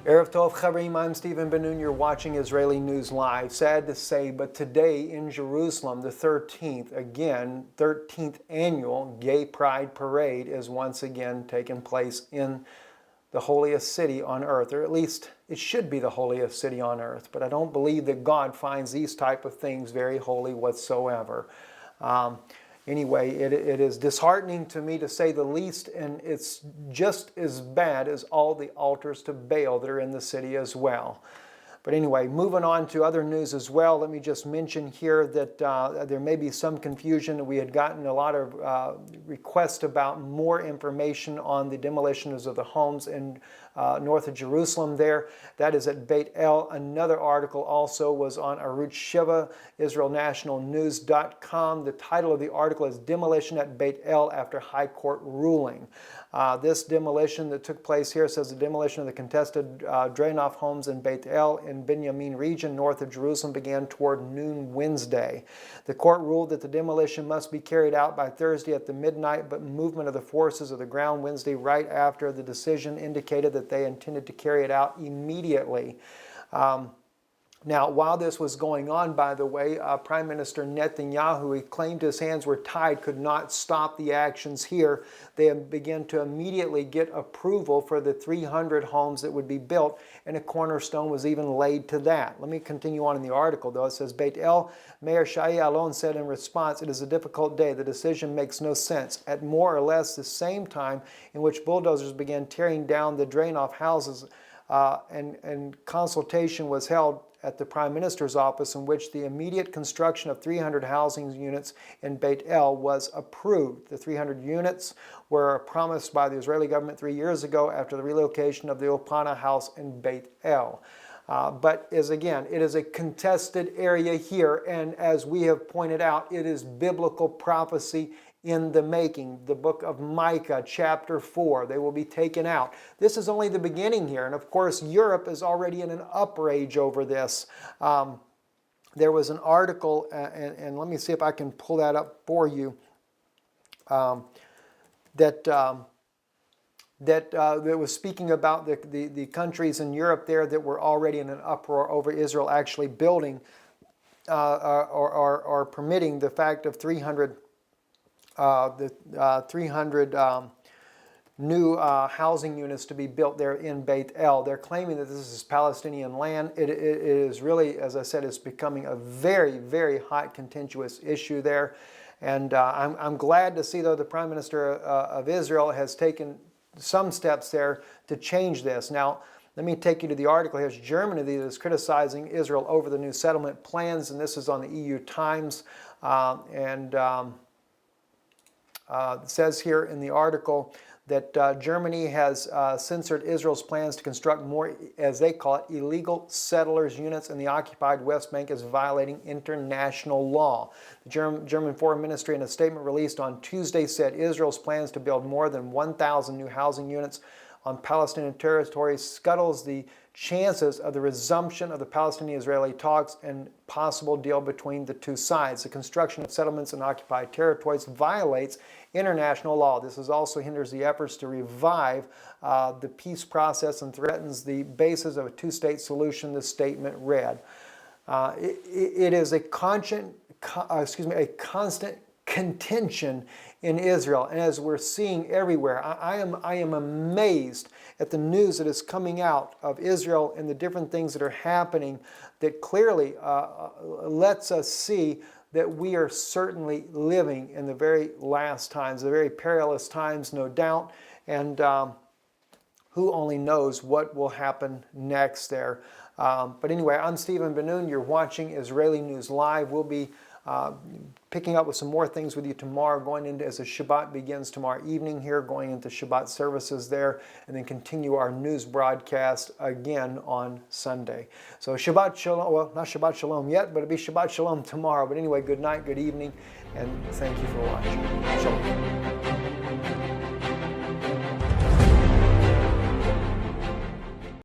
Erev Tov Chaverim, I'm Stephen Ben-Nun. You're watching Israeli News Live. Sad to say, but today in Jerusalem, the 13th annual Gay Pride Parade is once again taking place in the holiest city on earth, or at least it should be the holiest city on earth. But I don't believe that God finds these type of things very holy whatsoever. Anyway, it is disheartening to me, to say the least, and it's just as bad as all the altars to Baal that are in the city as well. But anyway, moving on to other news as well, let me just mention here that there may be some confusion. We had gotten a lot of requests about more information on the demolitions of the homes in north of Jerusalem there. That is at Beit El. Another article also was on Arutz Sheva, IsraelNationalNews.com. The title of the article is Demolition at Beit El After High Court Ruling. This demolition that took place here says the demolition of the contested drain-off homes in Beit El in Binyamin region north of Jerusalem began toward noon Wednesday. The court ruled that the demolition must be carried out by Thursday at the midnight, but movement of the forces of the ground Wednesday right after the decision indicated that they intended to carry it out immediately. Now, while this was going on, by the way, Prime Minister Netanyahu, he claimed his hands were tied, could not stop the actions here. They began to immediately get approval for the 300 homes that would be built, and a cornerstone was even laid to that. Let me continue on in the article, though. It says, Beit El, Mayor Shai Alon said in response, "It is a difficult day. The decision makes no sense." At more or less the same time in which bulldozers began tearing down the drain-off houses, and consultation was held at the Prime Minister's office, in which the immediate construction of 300 housing units in Beit El was approved. The 300 units were promised by the Israeli government 3 years ago after the relocation of the Opana house in Beit El. But it is a contested area here, and as we have pointed out, it is biblical prophecy in the making. The book of Micah, chapter 4, they will be taken out. This is only the beginning here, and of course Europe is already in an outrage over this. There was an article, and let me see if I can pull that up for you, that was speaking about the countries in Europe there that were already in an uproar over Israel actually building or permitting the fact of 300 new housing units to be built there in Beit El. They're claiming that this is Palestinian land. It is really, as I said, it's becoming a very, very hot, contentious issue there. And I'm glad to see, though, the Prime Minister of Israel has taken some steps there to change this. Now, let me take you to the article. Here's Germany that is criticizing Israel over the new settlement plans, and this is on the EU Times. It says here in the article that Germany has censored Israel's plans to construct more, as they call it, illegal settlers units in the occupied West Bank as violating international law. The German Foreign Ministry, in a statement released on Tuesday, said Israel's plans to build more than 1,000 new housing units on Palestinian territory scuttles the chances of the resumption of the Palestinian-Israeli talks and possible deal between the two sides. The construction of settlements in occupied territories violates international law. This also hinders the efforts to revive the peace process and threatens the basis of a two-state solution, the statement read. It is a constant contention in Israel, and as we're seeing everywhere, I am amazed at the news that is coming out of Israel and the different things that are happening that clearly lets us see that we are certainly living in the very last times, the very perilous times, no doubt, and who only knows what will happen next there. But anyway, I'm Stephen Ben-Nun. You're watching Israeli News Live. We'll be picking up with some more things with you tomorrow, going into, as the Shabbat begins tomorrow evening here, going into Shabbat services there, and then continue our news broadcast again on Sunday. So Shabbat Shalom, well, not Shabbat Shalom yet, but it'll be Shabbat Shalom tomorrow. But anyway, good night, good evening, and thank you for watching. Shalom.